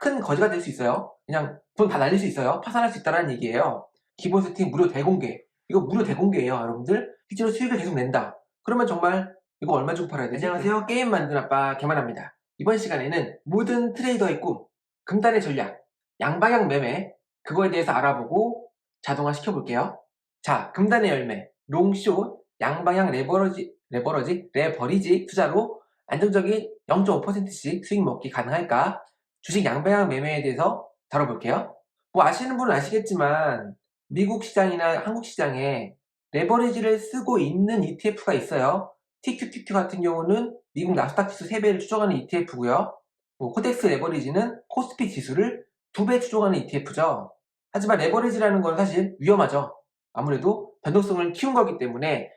큰 거지가 될 수 있어요. 그냥 돈 다 날릴 수 있어요. 파산할 수 있다는 얘기예요. 기본 세팅 무료 대공개. 이거 무료 대공개예요, 여러분들. 실제로 수익을 계속 낸다. 그러면 정말 이거 얼마 주고 팔아야 되지? 안녕하세요. 게임 만드는 아빠 개만합니다. 이번 시간에는 모든 트레이더의 꿈, 금단의 전략, 양방향 매매, 그거에 대해서 알아보고 자동화 시켜볼게요. 자, 금단의 열매, 롱숏, 양방향 레버리지 투자로 안정적인 0.5%씩 수익 먹기 가능할까? 주식 양방향 매매에 대해서 다뤄볼게요. 뭐 아시는 분은 아시겠지만 미국 시장이나 한국 시장에 레버리지를 쓰고 있는 ETF가 있어요. TQQQ 같은 경우는 미국 나스닥 지수 3배를 추종하는 ETF고요. 코덱스 레버리지는 코스피 지수를 2배 추종하는 ETF죠. 하지만 레버리지라는 건 사실 위험하죠. 아무래도 변동성을 키운 거기 때문에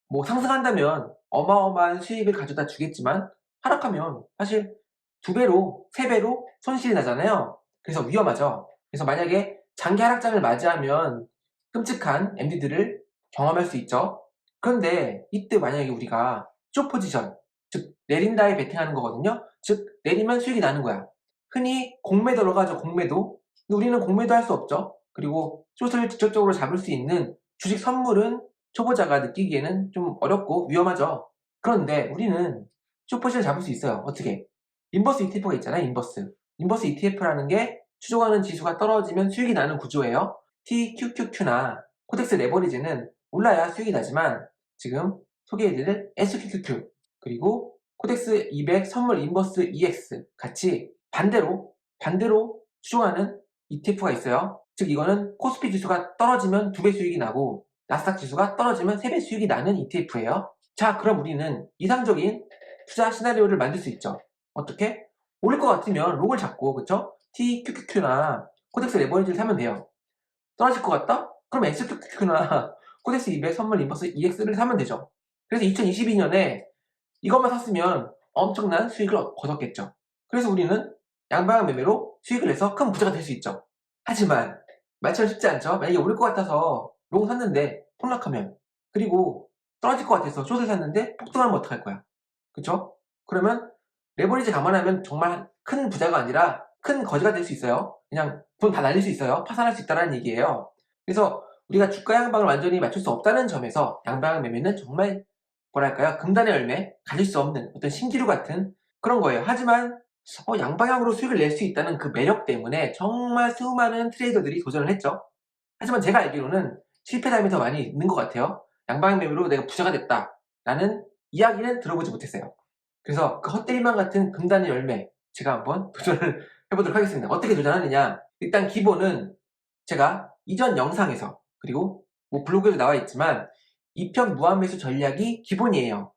뭐 상승한다면 어마어마한 수익을 가져다 주겠지만 하락하면 사실 2배로 3배로 손실이 나잖아요. 그래서 위험하죠. 그래서 만약에 장기 하락장을 맞이하면 끔찍한 MD들을 경험할 수 있죠. 그런데 이때 만약에 우리가 숏 포지션, 즉 내린다에 베팅하는 거거든요. 즉 내리면 수익이 나는 거야. 흔히 공매도라고 하죠. 공매도. 근데 우리는 공매도 할 수 없죠. 그리고 숏을 직접적으로 잡을 수 있는 주식 선물은 초보자가 느끼기에는 좀 어렵고 위험하죠. 그런데 우리는 숏포지션을 잡을 수 있어요. 어떻게? 인버스 ETF가 있잖아요. 인버스 ETF라는 게 추종하는 지수가 떨어지면 수익이 나는 구조예요. TQQQ나 코덱스 레버리지는 올라야 수익이 나지만 지금 소개해드릴 SQQQ 그리고 코덱스 200 선물 인버스 EX 같이 반대로 추종하는 ETF가 있어요. 즉 이거는 코스피 지수가 떨어지면 2배 수익이 나고 나스닥 지수가 떨어지면 3배 수익이 나는 ETF예요. 자, 그럼 우리는 이상적인 투자 시나리오를 만들 수 있죠. 어떻게? 오를 것 같으면 롱을 잡고, 그쵸? TQQQ나 코덱스 레버리지를 사면 돼요. 떨어질 것 같다? 그럼 SQQQ나 코덱스 200 선물 인버스 EX를 사면 되죠. 그래서 2022년에 이것만 샀으면 엄청난 수익을 거뒀겠죠. 그래서 우리는 양방향 매매로 수익을 내서 큰 부자가 될 수 있죠. 하지만 말처럼 쉽지 않죠. 만약에 오를 것 같아서 롱 샀는데 폭락하면, 그리고 떨어질 것 같아서 숏을 샀는데 폭등하면 어떡할 거야. 그쵸? 그러면 레버리지 감안하면 정말 큰 부자가 아니라 큰 거지가 될 수 있어요. 그냥 돈 다 날릴 수 있어요. 파산할 수 있다는 얘기예요. 그래서 우리가 주가 양방을 완전히 맞출 수 없다는 점에서 양방 매매는 정말 뭐랄까요? 금단의 열매, 가질 수 없는 어떤 신기루 같은 그런 거예요. 하지만 양방향으로 수익을 낼 수 있다는 그 매력 때문에 정말 수많은 트레이더들이 도전을 했죠. 하지만 제가 알기로는 실패담이 더 많이 있는 것 같아요. 양방향 매매로 내가 부자가 됐다라는 이야기는 들어보지 못했어요. 그래서 그 헛되리만 같은 금단의 열매 제가 한번 도전을 해보도록 하겠습니다. 어떻게 도전하느냐? 일단 기본은 제가 이전 영상에서 그리고 뭐 블로그에도 나와 있지만 2편 무한매수 전략이 기본이에요.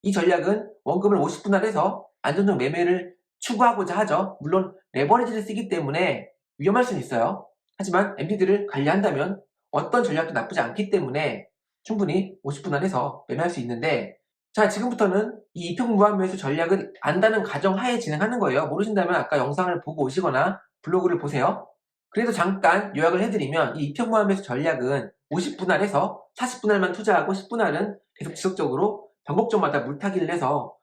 이 전략은 원금을 50분할해서 안정적 매매를 추구하고자 하죠. 물론 레버리지를 쓰기 때문에 위험할 수는 있어요. 하지만 MP들을 관리한다면 어떤 전략도 나쁘지 않기 때문에 충분히 50분할해서 매매할 수 있는데, 자, 지금부터는 이 이평 무한매수 전략을 안다는 가정하에 진행하는 거예요. 모르신다면 아까 영상을 보고 오시거나 블로그를 보세요. 그래도 잠깐 요약을 해드리면 이 이평 무한매수 전략은 50분할해서 40분할만 투자하고 10분할은 계속 지속적으로 변곡점마다 물타기를 해서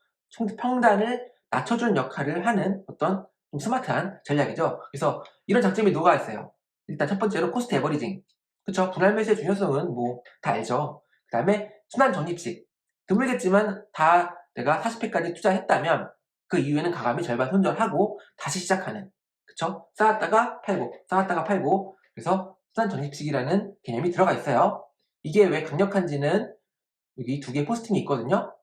평단을 낮춰주는 역할을 하는 어떤 좀 스마트한 전략이죠. 그래서 이런 장점이 녹아 있어요. 일단 첫 번째로 코스트 에버리징. 그쵸? 분할 매수의 중요성은 뭐 다 알죠. 그 다음에 순환 적립식. 드물겠지만 다 내가 40회까지 투자했다면 그 이후에는 가감히 절반 손절하고 다시 시작하는. 그쵸? 쌓았다가 팔고 그래서 순환 적립식이라는 개념이 들어가 있어요. 이게 왜 강력한지는 여기 두 개의 포스팅이 있거든요.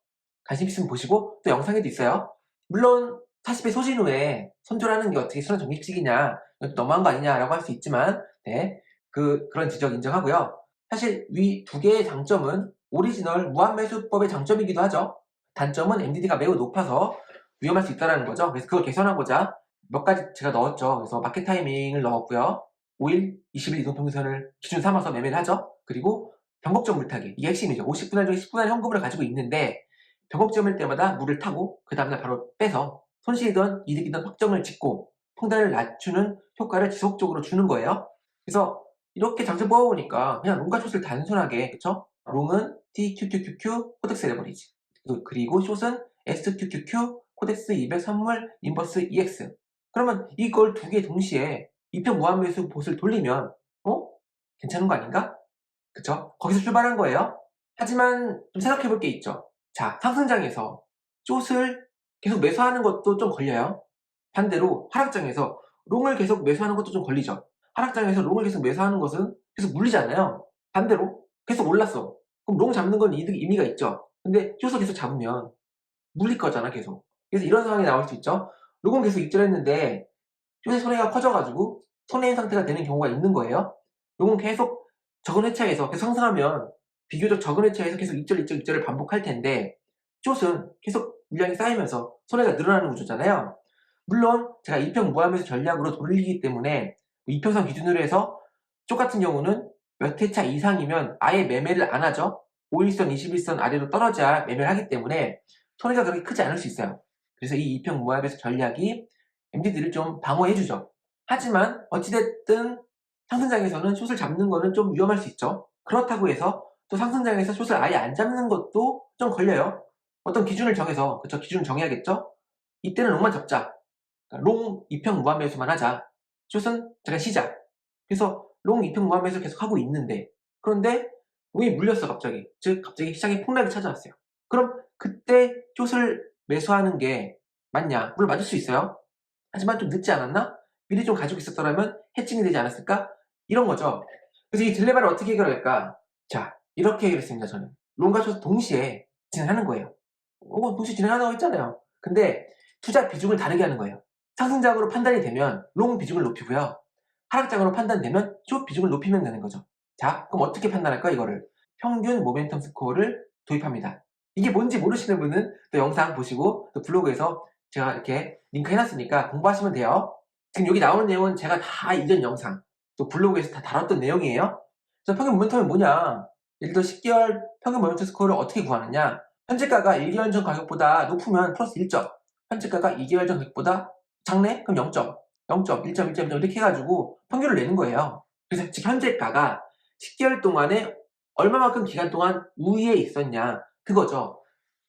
관심 있으면 보시고 또 영상에도 있어요. 물론 40회 소진 후에 손절하는 게 어떻게 순환 적립식이냐, 이것도 너무한 거 아니냐라고 할 수 있지만 그런 지적 인정하고요. 사실 위 두 개의 장점은 오리지널 무한매수법의 장점이기도 하죠. 단점은 MDD가 매우 높아서 위험할 수 있다는 거죠. 그래서 그걸 개선하고자 몇 가지 제가 넣었죠. 그래서 마켓 타이밍을 넣었고요. 5일, 20일 이동평균선을 기준 삼아서 매매를 하죠. 그리고 변곡점 물타기, 이게 핵심이죠. 50분할 중에 10분할 현금을 가지고 있는데 변곡점일 때마다 물을 타고 그 다음날 바로 빼서 손실이든 이득이든 확정을 짓고 평단을 낮추는 효과를 지속적으로 주는 거예요. 그래서 이렇게 장점 뽑아보니까 그냥 롱과 숏을 단순하게, 그쵸? 롱은 TQQQQ 코덱스 레버리지, 그리고 숏은 SQQQ 코덱스 200 선물 인버스 EX, 그러면 이걸 두 개 동시에 이평 무한배수 봇을 돌리면 괜찮은 거 아닌가? 그쵸? 거기서 출발한 거예요. 하지만 좀 생각해 볼 게 있죠. 자, 상승장에서 숏을 계속 매수하는 것도 좀 걸려요. 반대로 하락장에서 롱을 계속 매수하는 것도 좀 걸리죠. 하락장에서 롱을 계속 매수하는 것은 계속 물리잖아요. 반대로 계속 올랐어. 그럼 롱 잡는 건 이득 의미가 있죠. 근데 숏을 계속 잡으면 물릴 거잖아, 계속. 그래서 이런 상황이 나올 수 있죠. 롱은 계속 익절했는데 숏의 손해가 커져 가지고 손해인 상태가 되는 경우가 있는 거예요. 롱은 계속 적은 회차에서 계속 상승하면 비교적 적은 회차에서 계속 익절을 반복할 텐데, 숏은 계속 물량이 쌓이면서 손해가 늘어나는 구조잖아요. 물론 제가 이평 무함에서 전략으로 돌리기 때문에 이평선 기준으로 해서 쪽 같은 경우는 몇 회차 이상이면 아예 매매를 안 하죠. 5일선, 21선 아래로 떨어져야 매매를 하기 때문에 손해가 그렇게 크지 않을 수 있어요. 그래서 이 이평 무함에서 전략이 MTD를 좀 방어해주죠. 하지만 어찌됐든 상승장에서는 숏을 잡는 거는 좀 위험할 수 있죠. 그렇다고 해서 또 상승장에서 숏을 아예 안 잡는 것도 좀 걸려요. 어떤 기준을 정해서, 그쵸, 기준을 정해야겠죠. 이때는 롱만 잡자. 그러니까 롱 2평 무한매수만 하자. 숏은 잠깐 쉬자. 그래서 롱 2평 무한매수 계속 하고 있는데, 그런데 롱이 물렸어 갑자기. 즉 갑자기 시장에 폭락이 찾아왔어요. 그럼 그때 숏을 매수하는 게 맞냐? 물론 맞을 수 있어요. 하지만 좀 늦지 않았나? 미리 좀 가지고 있었더라면 해칭이 되지 않았을까? 이런 거죠. 그래서 이 딜레마를 어떻게 해결할까? 자, 이렇게 해결했습니다, 저는. 롱과 숏 동시에 진행하는 거예요. 동시에 진행하라고 했잖아요. 근데 투자 비중을 다르게 하는 거예요. 상승장으로 판단이 되면 롱 비중을 높이고요. 하락장으로 판단되면 숏 비중을 높이면 되는 거죠. 자, 그럼 어떻게 판단할까, 이거를? 평균 모멘텀 스코어를 도입합니다. 이게 뭔지 모르시는 분은 또 영상 보시고 또 블로그에서 제가 이렇게 링크 해놨으니까 공부하시면 돼요. 지금 여기 나오는 내용은 제가 다 이전 영상, 또 블로그에서 다 다뤘던 내용이에요. 그래서 평균 모멘텀이 뭐냐? 예를 들어 10개월 평균 모멘텀 스코어를 어떻게 구하느냐? 현재가가 1개월 전 가격보다 높으면 플러스 1점, 현재가가 2개월 전 가격보다 작네? 그럼 0점, 0점, 1점, 1점, 1점 이렇게 해가지고 평균을 내는 거예요. 그래서 즉 현재가가 10개월 동안에 얼마만큼 기간 동안 우위에 있었냐, 그거죠.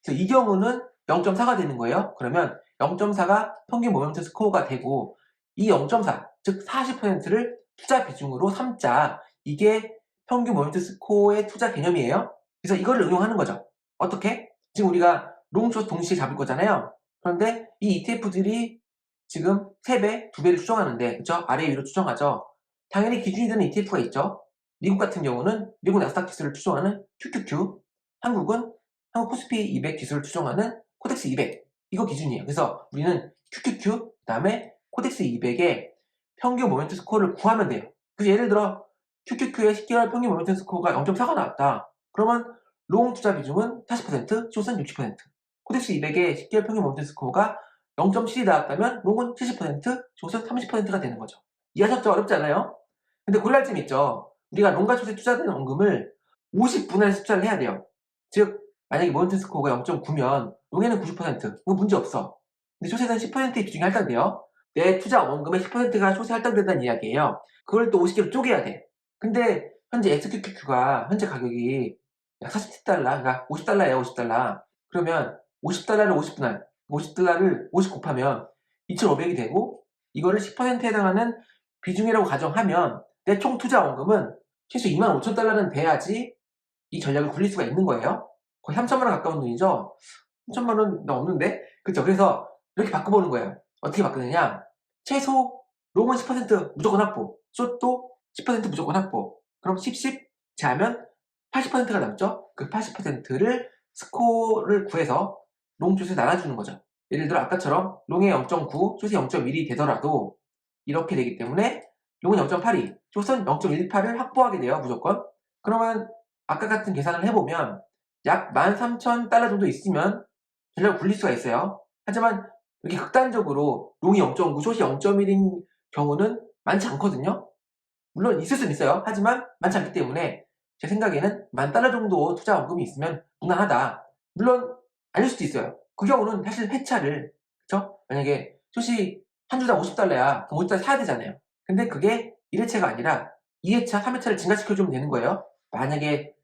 그래서 이 경우는 0.4가 되는 거예요. 그러면 0.4가 평균 모멘텀 스코어가 되고, 이 0.4, 즉 40%를 투자 비중으로 삼자. 이게 평균 모멘텀 스코어의 투자 개념이에요. 그래서 이거를 응용하는 거죠. 어떻게? 지금 우리가 롱숏 동시에 잡을 거잖아요. 그런데 이 ETF들이 지금 3배, 2배를 추정하는데, 그쵸? 아래 위로 추정하죠. 당연히 기준이 되는 ETF가 있죠. 미국 같은 경우는 미국 나스닥 지수를 추정하는 QQQ, 한국은 한국 코스피 200 지수를 추정하는 코덱스 200, 이거 기준이에요. 그래서 우리는 QQQ, 그 다음에 코덱스 200의 평균 모멘텀 스코어를 구하면 돼요. 그래서 예를 들어 QQQ의 10개월 평균 모멘텀 스코어가 0.4가 나왔다. 그러면 롱 투자 비중은 40%, 숏은 60%. 코덱스 200의 10개월 평균 모멘텀 스코어가 0.7이 나왔다면 롱은 70%, 숏은 30%가 되는 거죠. 이해하셨죠? 어렵지 않아요? 근데 고려할 점이 있죠. 우리가 롱과 숏에 투자되는 원금을 50분할해서 투자를 해야 돼요. 즉 만약에 모멘텀 스코어가 0.9면 롱에는 90%, 그거 문제 없어. 근데 숏에는 10%의 비중이 할당돼요. 내 투자 원금의 10%가 숏에 할당된다는 이야기예요. 그걸 또 50개로 쪼개야 돼. 근데 현재 SQQQ가 현재 가격이 약 47달러, 그러니까 50달러예요, 50달러. 그러면 50달러를 50분할, 50달러를 50 곱하면 2,500이 되고, 이거를 10%에 해당하는 비중이라고 가정하면 내 총 투자 원금은 최소 25,000달러는 돼야지 이 전략을 굴릴 수가 있는 거예요. 거의 3천만 원 가까운 돈이죠. 3천만 원 나 없는데? 그쵸? 그래서 이렇게 바꿔보는 거예요. 어떻게 바꾸느냐? 최소 롱은 10% 무조건 확보, 숏도 10% 무조건 확보. 그럼 10, 10 제하면 80%가 남죠? 그 80%를 스코어를 구해서 롱 숏에 나눠주는 거죠. 예를 들어 아까처럼 롱에 0.9, 숏이 0.1이 되더라도 이렇게 되기 때문에 롱은 0.82, 숏은 0.18을 확보하게 돼요, 무조건. 그러면 아까 같은 계산을 해보면 약 13,000달러 정도 있으면 전략을 굴릴 수가 있어요. 하지만 이렇게 극단적으로 롱이 0.9, 숏이 0.1인 경우는 많지 않거든요. 물론 있을 수는 있어요. 하지만 많지 않기 때문에 제 생각에는 10,000달러 정도 투자 원금이 있으면 무난하다. 물론 아닐 수도 있어요. 그 경우는 사실 회차를, 그쵸? 만약에 숏이 한 주당 50달러야. 그럼 50달러 사야 되잖아요. 근데 그게 1회차가 아니라 2회차, 3회차를 증가시켜주면 되는 거예요. 만약에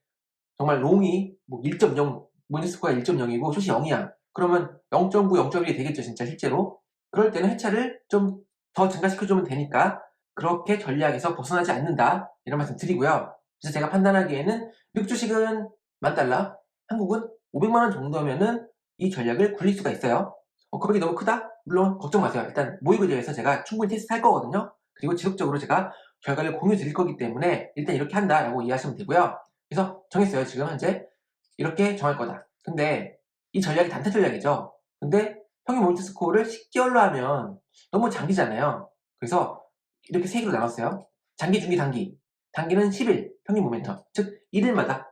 정말 롱이 뭐 1.0, 모니스코가 1.0이고 숏이 0이야. 그러면 0.9, 0.1이 되겠죠, 진짜 실제로. 그럴 때는 회차를 좀 더 증가시켜주면 되니까 그렇게 전략에서 벗어나지 않는다, 이런 말씀 드리고요. 그래서 제가 판단하기에는 미국 주식은 10,000달러, 한국은 500만 원 정도면은 이 전략을 굴릴 수가 있어요. 금액이 너무 크다? 물론 걱정 마세요. 일단 모의고에 대해서 제가 충분히 테스트할 거거든요. 그리고 지속적으로 제가 결과를 공유 드릴 거기 때문에 일단 이렇게 한다라고 이해하시면 되고요. 그래서 정했어요. 지금 현재 이렇게 정할 거다. 근데 이 전략이 단타 전략이죠. 근데 평균 모니터 스코어를 10개월로 하면 너무 장기잖아요. 그래서 이렇게 3개로 나눴어요. 장기, 중기, 단기. 단기는 10일 평균 모멘텀, 즉 1일마다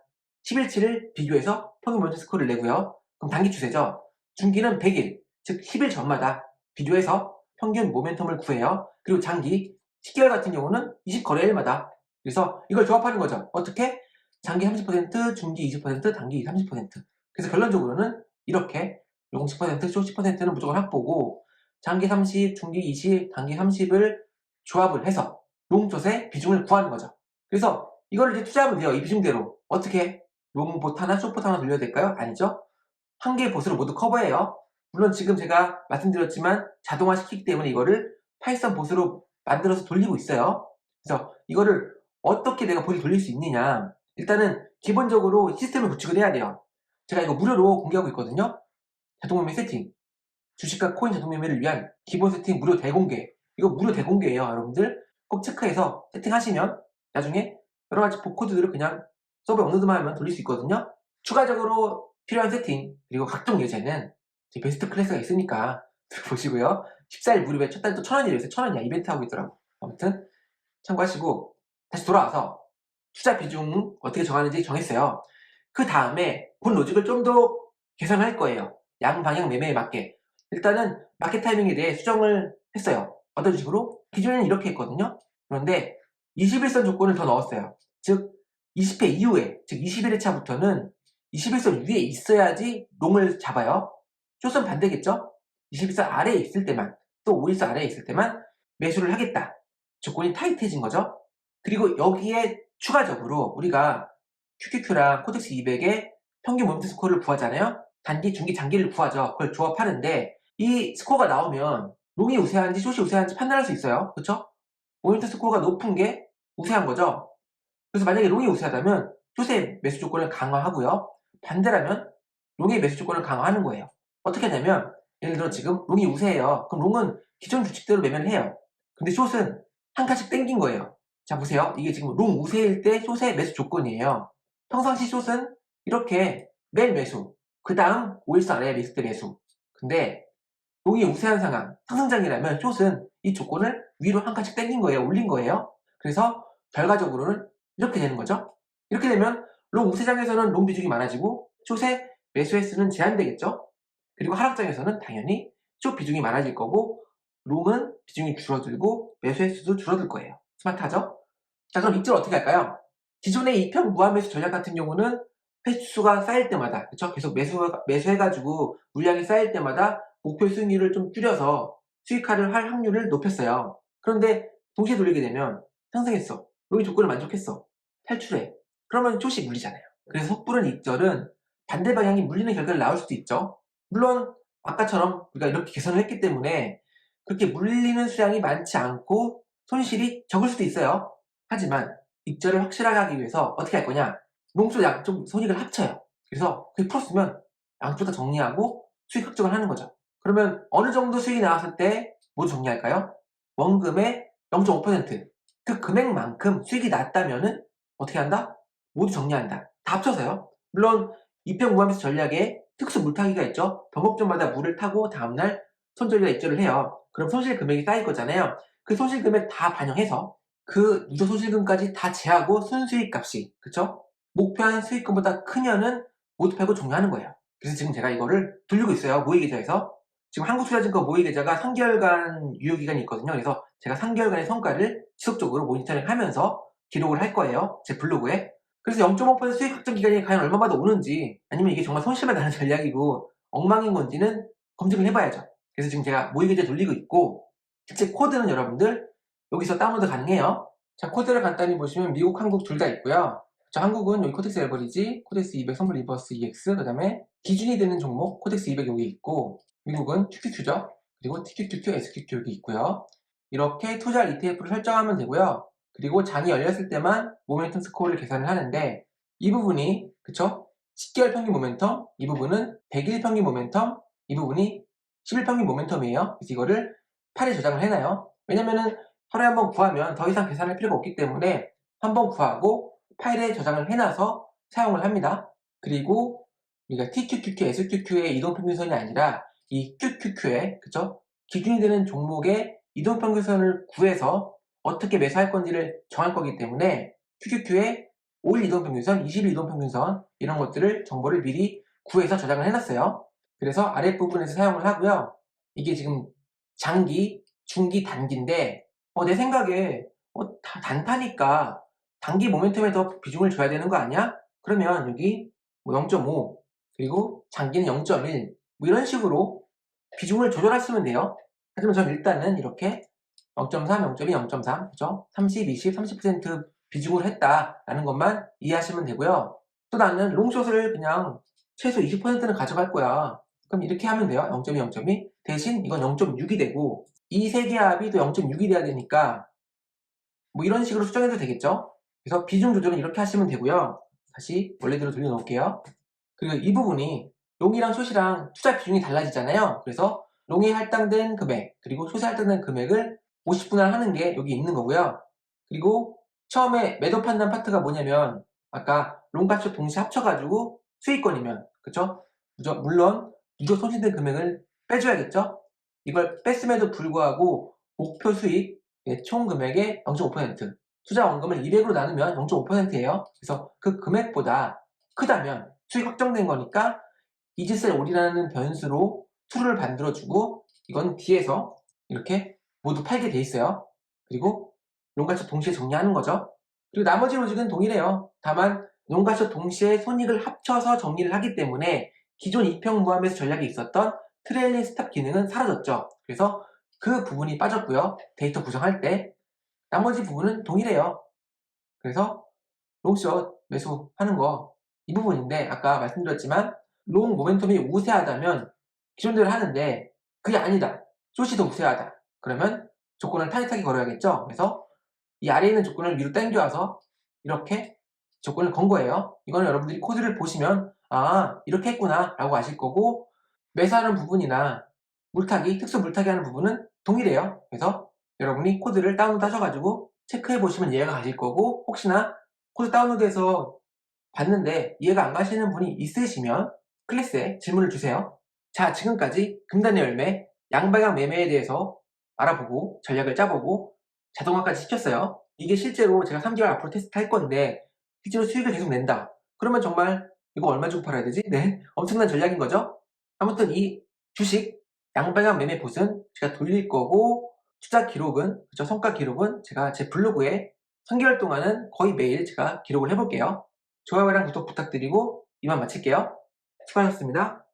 10일치를 비교해서 평균 모멘텀 스코어를 내고요. 그럼 단기 추세죠. 중기는 100일, 즉 10일 전마다 비교해서 평균 모멘텀을 구해요. 그리고 장기 10개월 같은 경우는 20거래일마다. 그래서 이걸 조합하는 거죠. 어떻게? 장기 30%, 중기 20%, 단기 30%. 그래서 결론적으로는 이렇게 롱 10%, 숏 10%는 무조건 확보고, 장기 30, 중기 20, 단기 30을 조합을 해서 롱숏의 비중을 구하는 거죠. 그래서 이걸 이제 투자하면 돼요. 이 비중대로. 어떻게? 롱 보트 하나, 숏 보트 하나 돌려야 될까요? 아니죠. 한 개의 보트를 모두 커버해요. 물론 지금 제가 말씀드렸지만 자동화 시키기 때문에 이거를 파이썬 보트로 만들어서 돌리고 있어요. 그래서 이거를 어떻게 내가 보트 돌릴 수 있느냐, 일단은 기본적으로 시스템을 구축을 해야 돼요. 제가 이거 무료로 공개하고 있거든요. 자동매매 세팅, 주식과 코인 자동매매를 위한 기본 세팅 무료 대공개. 이거 무료 대공개예요. 여러분들 꼭 체크해서 세팅하시면 나중에 여러가지 코드들을 그냥 서버에 업로드만 하면 돌릴 수 있거든요. 추가적으로 필요한 세팅 그리고 각종 예제는 제 베스트 클래스가 있으니까 들어보시고요. 14일 무료에 첫 달 또 1,000원이래요. 그래서 1,000원이야. 이벤트 하고 있더라고. 아무튼 참고하시고, 다시 돌아와서 투자 비중 어떻게 정하는지 정했어요. 그 다음에 본 로직을 좀 더 개선할 거예요. 양방향 매매에 맞게. 일단은 마켓 타이밍에 대해 수정을 했어요. 어떤 식으로? 기존에는 이렇게 했거든요. 그런데 21선 조건을 더 넣었어요. 즉 20회 이후에, 즉 21회 차부터는 21선 위에 있어야지 롱을 잡아요. 숏은 반대겠죠? 21선 아래에 있을 때만, 또 5일선 아래에 있을 때만 매수를 하겠다. 조건이 타이트해진 거죠. 그리고 여기에 추가적으로 우리가 QQQ랑 코덱스 200의 평균 모멘텀 스코어를 구하잖아요. 단기, 중기, 장기를 구하죠. 그걸 조합하는데 이 스코어가 나오면 롱이 우세한지 숏이 우세한지 판단할 수 있어요. 그렇죠? 모멘텀 스코어가 높은 게 우세한 거죠. 그래서 만약에 롱이 우세하다면 숏의 매수 조건을 강화하고요. 반대라면 롱의 매수 조건을 강화하는 거예요. 어떻게 하냐면 예를 들어 지금 롱이 우세해요. 그럼 롱은 기존 규칙대로 매매를 해요. 근데 숏은 한 칸씩 땡긴 거예요. 자 보세요. 이게 지금 롱 우세일 때 숏의 매수 조건이에요. 평상시 숏은 이렇게 매일 매수, 그 다음 5일선 아래 매수 때 매수. 근데 롱이 우세한 상황, 상승장이라면 숏은 이 조건을 위로 한 칸씩 땡긴 거예요. 올린 거예요. 그래서 결과적으로는 이렇게 되는 거죠. 이렇게 되면 롱 우세장에서는 롱 비중이 많아지고 숏의 매수 횟수는 제한되겠죠. 그리고 하락장에서는 당연히 숏 비중이 많아질 거고 롱은 비중이 줄어들고 매수 횟수도 줄어들 거예요. 스마트하죠? 자, 그럼 이쪽을 어떻게 할까요? 기존의 2평 무한매수 전략 같은 경우는 횟수가 쌓일 때마다, 그쵸? 계속 매수해가지고 물량이 쌓일 때마다 목표 수익률을 좀 줄여서 수익화를 할 확률을 높였어요. 그런데 동시에 돌리게 되면 상승했어. 여기 조건을 만족했어. 탈출해. 그러면 숏이 물리잖아요. 그래서 섣부른 익절은 반대 방향이 물리는 결과를 나올 수도 있죠. 물론 아까처럼 우리가 이렇게 개선을 했기 때문에 그렇게 물리는 수량이 많지 않고 손실이 적을 수도 있어요. 하지만 익절을 확실하게 하기 위해서 어떻게 할 거냐? 롱숏 양쪽 손익을 합쳐요. 그래서 그게 풀었으면 양쪽 다 정리하고 수익 확정을 하는 거죠. 그러면 어느 정도 수익이 나왔을 때 모두 정리할까요? 원금의 0.5%, 그 금액만큼 수익이 났다면은 어떻게 한다? 모두 정리한다. 다 합쳐서요. 물론 이평 무한매수 전략에 특수 물타기가 있죠. 병목전마다 물을 타고 다음날 손절이나 입절을 해요. 그럼 손실 금액이 쌓일 거잖아요. 그 손실 금액 다 반영해서 그 누적 손실금까지 다 제하고 순수익 값이, 그쵸? 목표한 수익금보다 크면은 모두 팔고 종료하는 거예요. 그래서 지금 제가 이거를 돌리고 있어요. 모의계좌에서. 지금 한국투자증권 모의계좌가 3개월간 유효기간이 있거든요. 그래서 제가 3개월간의 성과를 지속적으로 모니터링 하면서 기록을 할 거예요. 제 블로그에. 그래서 0.5% 수익 확정 기간이 과연 얼마마다 오는지, 아니면 이게 정말 손실만 나는 전략이고 엉망인 건지는 검증을 해봐야죠. 그래서 지금 제가 모의계좌 돌리고 있고, 실제 코드는 여러분들 여기서 다운로드 가능해요. 자, 코드를 간단히 보시면 미국, 한국 둘 다 있고요. 자, 한국은 여기 코덱스 에버리지, 코덱스 200 선물 리버스 EX, 그 다음에 기준이 되는 종목 코덱스 200 여기 있고, 미국은 QQQ죠. 그리고 TQQQ, SQQ 여기 있고요. 이렇게 투자할 ETF를 설정하면 되고요. 그리고 장이 열렸을 때만 모멘텀 스코어를 계산을 하는데 이 부분이 그쵸? 10개월 평균 모멘텀, 이 부분은 100일 평균 모멘텀, 이 부분이 10일 평균 모멘텀이에요. 그래서 이거를 파일에 저장을 해놔요. 왜냐면은 하루에 한번 구하면 더 이상 계산할 필요가 없기 때문에 한번 구하고 파일에 저장을 해놔서 사용을 합니다. 그리고 우리가 TQQQ, SQQ의 이동평균선이 아니라 이 QQQ의 그쵸? 기준이 되는 종목의 이동평균선을 구해서 어떻게 매수할 건지를 정할 거기 때문에 QQQ의 5일 이동평균선, 20일 이동평균선 이런 것들을 정보를 미리 구해서 저장을 해놨어요. 그래서 아랫부분에서 사용을 하고요. 이게 지금 장기, 중기, 단기인데 내 생각에 단타니까 단기 모멘텀에 더 비중을 줘야 되는 거 아니야? 그러면 여기 0.5 그리고 장기는 0.1 이런 식으로 비중을 조절하시면 돼요. 하지만 저는 일단은 이렇게 0.3, 0.2, 0.3 그죠? 30, 20, 30% 비중을 했다라는 것만 이해하시면 되고요. 또 나는 롱숏을 그냥 최소 20%는 가져갈 거야. 그럼 이렇게 하면 돼요. 0.2, 0.2 대신 이건 0.6이 되고 이 세 개 합이 또 0.6이 돼야 되니까 이런 식으로 수정해도 되겠죠? 그래서 비중 조절은 이렇게 하시면 되고요. 다시 원래대로 돌려놓을게요. 그리고 이 부분이 롱이랑 숏이랑 투자 비중이 달라지잖아요. 그래서 롱에 할당된 금액 그리고 숏에 할당된 금액을 50분할 하는 게 여기 있는 거고요. 그리고 처음에 매도 판단 파트가 뭐냐면 아까 롱과 숏 동시에 합쳐가지고 수익권이면 그쵸? 물론 누적 손실된 금액을 빼줘야겠죠? 이걸 뺐음에도 불구하고 목표 수익 총 금액의 0.5% 투자 원금을 200으로 나누면 0.5%예요. 그래서 그 금액보다 크다면 수익 확정된 거니까 이즈셀 올이라는 변수로 true를 만들어주고 이건 뒤에서 이렇게 모두 팔게 돼 있어요. 그리고 롱과 숏 동시에 정리하는 거죠. 그리고 나머지 로직은 동일해요. 다만 롱과 숏 동시에 손익을 합쳐서 정리를 하기 때문에 기존 이평무함에서 전략이 있었던 트레일링 스탑 기능은 사라졌죠. 그래서 그 부분이 빠졌고요. 데이터 구성할 때 나머지 부분은 동일해요. 그래서 롱숏 매수하는 거 이 부분인데 아까 말씀드렸지만 롱 모멘텀이 우세하다면 기존대로 하는데 그게 아니다. 숏이 더 우세하다. 그러면 조건을 타이트하게 걸어야겠죠. 그래서 이 아래에 있는 조건을 위로 당겨와서 이렇게 조건을 건 거예요. 이거는 여러분들이 코드를 보시면 이렇게 했구나 라고 아실 거고 매수하는 부분이나 물타기, 특수 물타기 하는 부분은 동일해요. 그래서 여러분이 코드를 다운로드 하셔가지고 체크해 보시면 이해가 가실 거고 혹시나 코드 다운로드해서 봤는데 이해가 안 가시는 분이 있으시면 클래스에 질문을 주세요. 자, 지금까지 금단의 열매, 양방향 매매에 대해서 알아보고 전략을 짜보고 자동화까지 시켰어요. 이게 실제로 제가 3개월 앞으로 테스트 할 건데 실제로 수익을 계속 낸다. 그러면 정말 이거 얼마 주고 팔아야 되지? 네, 엄청난 전략인 거죠. 아무튼 이 주식 양방향 매매 봇은 제가 돌릴 거고 투자 기록은 그쵸? 성과 기록은 제가 제 블로그에 3개월 동안은 거의 매일 제가 기록을 해볼게요. 좋아요랑 구독 부탁드리고 이만 마칠게요. 수고하셨습니다.